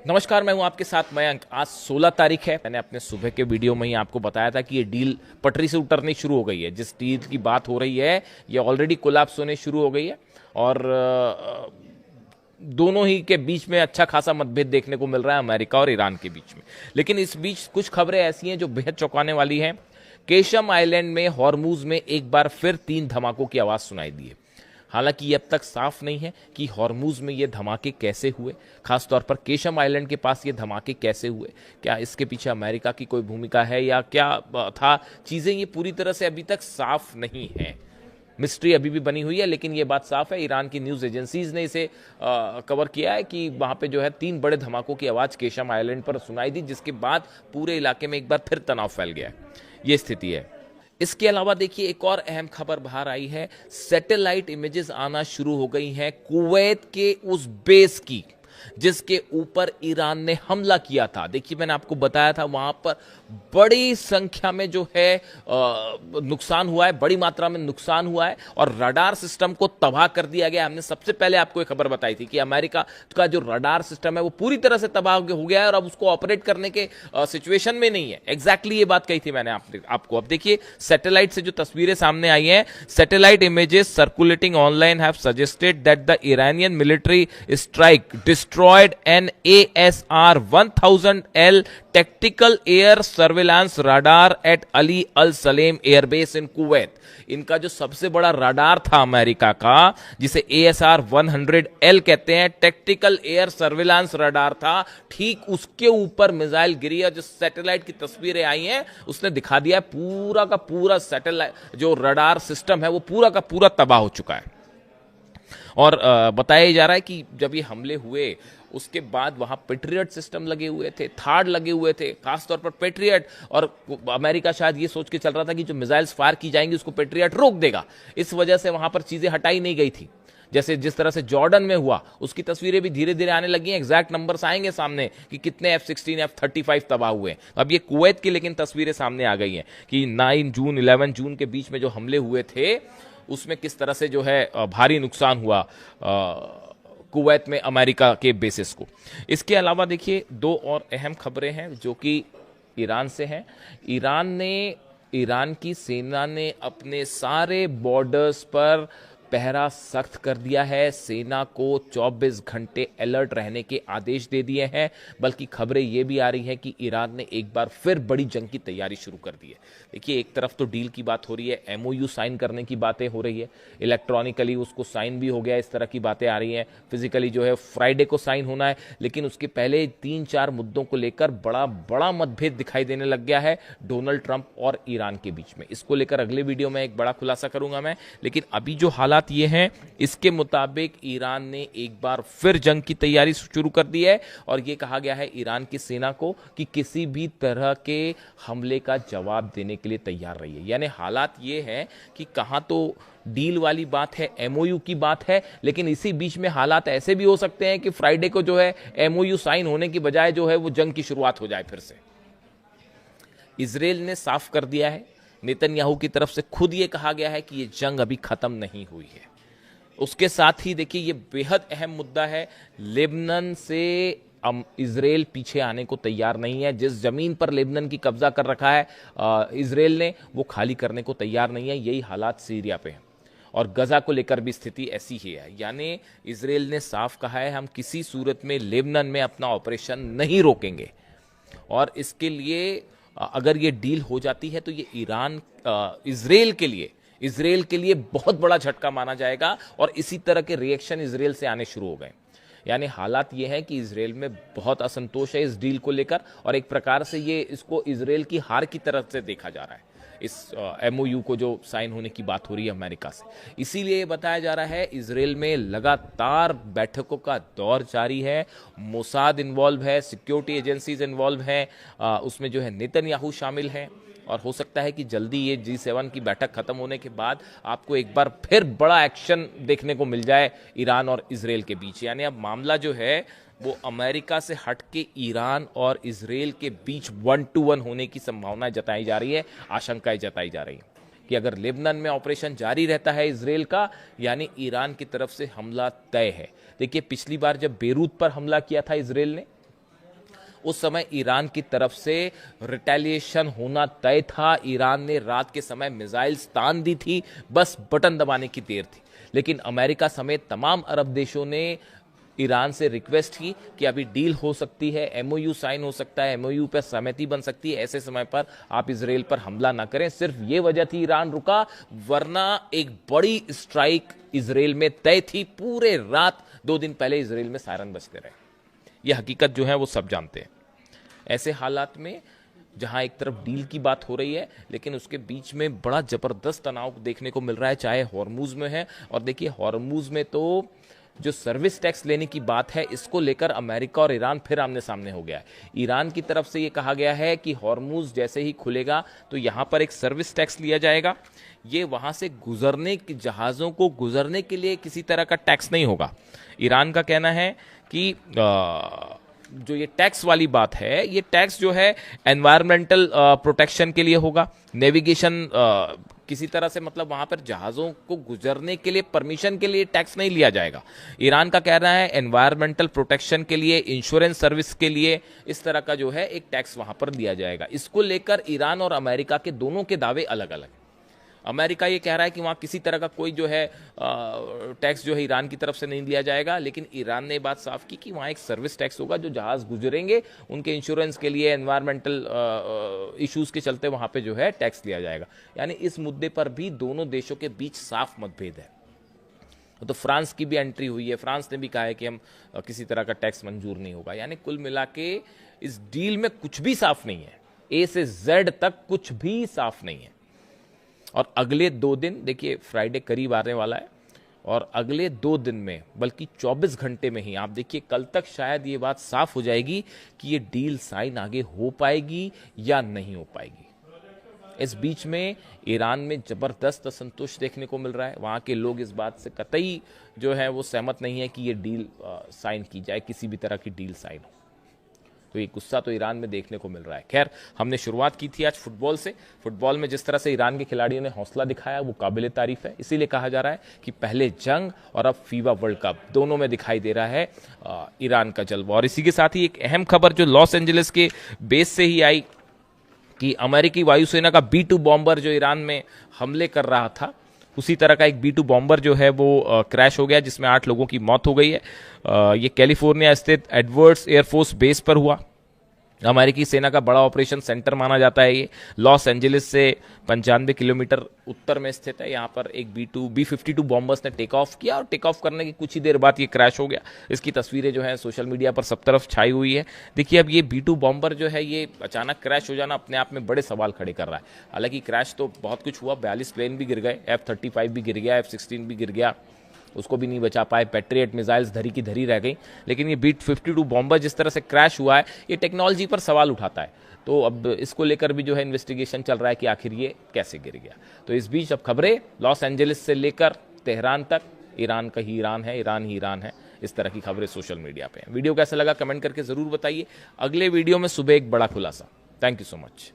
नमस्कार, मैं हूं आपके साथ मयंक। आज 16 तारीख है। मैंने अपने सुबह के वीडियो में ही आपको बताया था कि ये डील पटरी से उतरनी शुरू हो गई है। जिस डील की बात हो रही है ये ऑलरेडी कोलैप्स होने शुरू हो गई है और दोनों ही के बीच में अच्छा खासा मतभेद देखने को मिल रहा है, अमेरिका और ईरान के बीच में। लेकिन इस बीच कुछ खबरें ऐसी हैं जो बेहद चौंकाने वाली हैं। केशम आइलैंड में हॉर्मूज में एक बार फिर 3 धमाकों की आवाज सुनाई दी है। हालांकि ये अब तक साफ नहीं है कि हॉर्मूज में ये धमाके कैसे हुए, खासतौर पर केशम आइलैंड के पास ये धमाके कैसे हुए। क्या इसके पीछे अमेरिका की कोई भूमिका है या क्या था? चीजें ये पूरी तरह से अभी तक साफ नहीं है। मिस्ट्री अभी भी बनी हुई है। लेकिन ये बात साफ है, ईरान की न्यूज एजेंसीज ने इसे कवर किया है कि वहां पे जो है 3 बड़े धमाकों की आवाज केशम आइलैंड पर सुनाई दी, जिसके बाद पूरे इलाके में एक बार फिर तनाव फैल गया है। ये स्थिति है। इसके अलावा देखिए, एक और अहम खबर बाहर आई है। सैटेलाइट इमेजेस आना शुरू हो गई हैं कुवैत के उस बेस की जिसके ऊपर ईरान ने हमला किया था। देखिए, मैंने आपको बताया था वहां पर बड़ी संख्या में जो है नुकसान हुआ है, बड़ी मात्रा में नुकसान हुआ है और रडार सिस्टम को तबाह कर दिया गया। हमने सबसे पहले आपको एक खबर बताई थी कि अमेरिका का जो रडार सिस्टम है वो पूरी तरह से तबाह हो गया है और अब उसको ऑपरेट करने के सिचुएशन में नहीं है। एग्जैक्टली ये बात कही थी मैंने आपको। अब देखिए, सैटेलाइट से जो तस्वीरें सामने आई हैं, satellite images circulating online have suggested that the Iranian military strike destroyed an ASR 1000L tactical air surveillance radar at Ali Al Salem Air Base in Kuwait। इनका जो सबसे बड़ा रडार था अमेरिका का, जिसे ASR 100L कहते हैं, tactical air surveillance radar था, ठीक उसके ऊपर मिसाइल गिरी है। जो सैटेलाइट की तस्वीरें आई हैं उसने दिखा दिया है पूरा का पूरा सैटेलाइट जो रडार सिस्टम है वो पूरा का पूरा तबाह हो चुका है। और बताया जा रहा है कि जब ये हमले हुए उसके बाद वहां पेट्रियट सिस्टम लगे हुए थे, थार्ड लगे हुए थे, खासतौर पर पेट्रियट। और अमेरिका शायद ये सोच के चल रहा था कि जो मिसाइल्स फायर की जाएंगी उसको पेट्रियट रोक देगा। इस वजह से वहां पर चीजें हटाई नहीं गई थी। जैसे जिस तरह से जॉर्डन में हुआ, उसकी तस्वीरें भी धीरे धीरे आने लगी हैं। एग्जैक्ट नंबर्स आएंगे सामने कि कितने F-16 F-35 तबाह हुए। अब ये कुवैत की लेकिन तस्वीरें सामने आ गई हैं कि 9 जून 11 जून के बीच में जो हमले हुए थे उसमें किस तरह से जो है भारी नुकसान हुआ कुवैत में अमेरिका के बेसिस को। इसके अलावा देखिए, 2 और अहम खबरें हैं जो कि ईरान से हैं। ईरान की सेना ने अपने सारे बॉर्डर्स पर पहरा सख्त कर दिया है। सेना को 24 घंटे अलर्ट रहने के आदेश दे दिए हैं। बल्कि खबरें ये भी आ रही हैं कि ईरान ने एक बार फिर बड़ी जंग की तैयारी शुरू कर दी है। देखिए, एक तरफ तो डील की बात हो रही है, MOU साइन करने की बातें हो रही है, इलेक्ट्रॉनिकली उसको साइन भी हो गया, इस तरह की बातें आ रही हैं। फिजिकली जो है फ्राइडे को साइन होना है, लेकिन उसके पहले 3-4 मुद्दों को लेकर बड़ा बड़ा मतभेद दिखाई देने लग गया है डोनाल्ड ट्रंप और ईरान के बीच में। इसको लेकर अगले वीडियो में एक बड़ा खुलासा करूंगा मैं। लेकिन अभी जो हालात ये हैं, इसके मुताबिक ईरान ने एक बार फिर जंग की तैयारी शुरू कर दी है और ये कहा गया है ईरान की सेना को कि किसी भी तरह के हमले का जवाब देने के लिए तैयार रहिए। यानी हालात ये हैं कि कहां तो डील वाली बात है, MOU की बात है, लेकिन इसी बीच में हालात ऐसे भी हो सकते हैं कि फ्राइडे को जो है MOU साइन होने की बजाय जो है वो जंग की शुरुआत हो जाए फिर से। इजराइल ने साफ कर दिया है, नेतन्याहू की तरफ से खुद ये कहा गया है कि ये जंग अभी खत्म नहीं हुई है। उसके साथ ही देखिए, ये बेहद अहम मुद्दा है, लेबनान से इजराइल पीछे आने को तैयार नहीं है। जिस जमीन पर लेबनान की कब्जा कर रखा है इजराइल ने, वो खाली करने को तैयार नहीं है। यही हालात सीरिया पे हैं और गजा को लेकर भी स्थिति ऐसी ही है। यानी इजराइल ने साफ कहा है, हम किसी सूरत में लेबनान में अपना ऑपरेशन नहीं रोकेंगे। और इसके लिए अगर ये डील हो जाती है तो ये इजराइल के लिए बहुत बड़ा झटका माना जाएगा और इसी तरह के रिएक्शन इजराइल से आने शुरू हो गए। यानी हालात ये हैं कि इजराइल में बहुत असंतोष है इस डील को लेकर और एक प्रकार से ये इसको इजराइल की हार की तरफ से देखा जा रहा है, इस MOU को जो साइन होने की बात हो रही है अमेरिका से। इसीलिए बताया जा रहा है इजराइल में लगातार बैठकों का दौर जारी है, मोसाद इन्वॉल्व है, सिक्योरिटी एजेंसीज इन्वॉल्व हैं, उसमें जो है नेतन्याहू शामिल हैं। और हो सकता है कि जल्दी ये G7 की बैठक खत्म होने के बाद आपको एक बार फिर बड़ा एक्शन देखने को मिल जाए ईरान और इजराइल के बीच। यानी अब मामला जो है वो अमेरिका से हट के ईरान और इजराइल के बीच 1-to-1 होने की संभावना जताई जा रही है, आशंकाएं जताई जा रही है कि अगर लेबनान में ऑपरेशन जारी रहता है इजराइल का, यानी ईरान की तरफ से हमला तय है। देखिए, पिछली बार जब बेरूत पर हमला किया था इजराइल ने, उस समय ईरान की तरफ से रिटेलिएशन होना तय था। ईरान ने रात के समय मिसाइल्स तान दी थी, बस बटन दबाने की देर थी। लेकिन अमेरिका समेत तमाम अरब देशों ने ईरान से रिक्वेस्ट की कि अभी डील हो सकती है, एमओयू साइन हो सकता है, एमओयू पर सहमति बन सकती है, ऐसे समय पर आप इजराइल पर हमला ना करें। सिर्फ ये वजह थी ईरान रुका, वरना एक बड़ी स्ट्राइक इजराइल में तय थी। पूरे रात 2 दिन पहले इजराइल में सायरन बजते रहे। यह हकीकत जो है वो सब जानते हैं। ऐसे हालात में जहां एक तरफ डील की बात हो रही है, लेकिन उसके बीच में बड़ा जबरदस्त तनाव देखने को मिल रहा है, चाहे हॉर्मुज में है। और देखिए हॉर्मुज में तो जो सर्विस टैक्स लेने की बात है, इसको लेकर अमेरिका और ईरान फिर आमने सामने हो गया है। ईरान की तरफ से ये कहा गया है कि हॉर्मुज जैसे ही खुलेगा तो यहां पर एक सर्विस टैक्स लिया जाएगा। ये वहां से गुजरने की जहाजों को गुजरने के लिए किसी तरह का टैक्स नहीं होगा। ईरान का कहना है कि जो ये टैक्स वाली बात है, ये टैक्स जो है एनवायरमेंटल प्रोटेक्शन के लिए होगा, नेविगेशन किसी तरह से, मतलब वहां पर जहाजों को गुजरने के लिए परमिशन के लिए टैक्स नहीं लिया जाएगा। ईरान का कहना है एनवायरमेंटल प्रोटेक्शन के लिए, इंश्योरेंस सर्विस के लिए इस तरह का जो है एक टैक्स वहां पर दिया जाएगा। इसको लेकर ईरान और अमेरिका के दोनों के दावे अलग अलग। अमेरिका ये कह रहा है कि वहां किसी तरह का कोई जो है टैक्स जो है ईरान की तरफ से नहीं दिया जाएगा, लेकिन ईरान ने बात साफ की कि वहां एक सर्विस टैक्स होगा, जो जहाज गुजरेंगे उनके इंश्योरेंस के लिए, एनवायरमेंटल इश्यूज के चलते वहां पे जो है टैक्स लिया जाएगा। यानी इस मुद्दे पर भी दोनों देशों के बीच साफ मतभेद है। तो फ्रांस की भी एंट्री हुई है, फ्रांस ने भी कहा है कि हम किसी तरह का टैक्स मंजूर नहीं होगा। यानी कुल मिला के इस डील में कुछ भी साफ नहीं है, ए से जेड तक कुछ भी साफ नहीं है। और अगले 2 दिन, देखिए फ्राइडे करीब आने वाला है, और अगले 2 दिन में, बल्कि 24 घंटे में ही आप देखिए, कल तक शायद ये बात साफ हो जाएगी कि ये डील साइन आगे हो पाएगी या नहीं हो पाएगी। इस बीच में ईरान में जबरदस्त असंतोष देखने को मिल रहा है। वहां के लोग इस बात से कतई जो है वो सहमत नहीं है कि ये डील साइन की जाए, किसी भी तरह की डील साइन हो। तो ये गुस्सा तो ईरान में देखने को मिल रहा है। खैर, हमने शुरुआत की थी आज फुटबॉल से। फुटबॉल में जिस तरह से ईरान के खिलाड़ियों ने हौसला दिखाया वो काबिले तारीफ है। इसीलिए कहा जा रहा है कि पहले जंग और अब फीफा वर्ल्ड कप, दोनों में दिखाई दे रहा है ईरान का जलवा। और इसी के साथ ही एक अहम खबर जो लॉस एंजलिस के बेस से ही आई कि अमेरिकी वायुसेना का B-2 बॉम्बर जो ईरान में हमले कर रहा था, उसी तरह का एक B-2 बॉम्बर जो है वो क्रैश हो गया, जिसमें 8 लोगों की मौत हो गई है। ये कैलिफोर्निया स्थित एडवर्ड्स एयरफोर्स बेस पर हुआ। अमेरिकी सेना का बड़ा ऑपरेशन सेंटर माना जाता है ये। लॉस एंजलिस से 95 किलोमीटर उत्तर में स्थित है। यहाँ पर एक B-52 बॉम्बर्स ने टेक ऑफ किया, और टेक ऑफ करने की कुछ ही देर बाद ये क्रैश हो गया। इसकी तस्वीरें जो है सोशल मीडिया पर सब तरफ छाई हुई है। देखिए, अब ये B-2 बॉम्बर जो है ये अचानक क्रैश हो जाना अपने आप में बड़े सवाल खड़े कर रहा है। हालांकि क्रैश तो बहुत कुछ हुआ, 42 प्लेन भी गिर गए, F-35 भी गिर गया, F-16 भी गिर गया, उसको भी नहीं बचा पाए। पैट्रियट मिसाइल्स धरी की धरी रह गई। लेकिन ये B-52 बॉम्बर जिस तरह से क्रैश हुआ है, ये टेक्नोलॉजी पर सवाल उठाता है। तो अब इसको लेकर भी जो है इन्वेस्टिगेशन चल रहा है कि आखिर ये कैसे गिर गया। तो इस बीच अब खबरें लॉस एंजलिस से लेकर तेहरान तक, ईरान का ही ईरान है, ईरान ही ईरान है, इस तरह की खबरें सोशल मीडिया पे हैं। वीडियो कैसा लगा कमेंट करके जरूर बताइए। अगले वीडियो में सुबह एक बड़ा खुलासा। Thank you so much.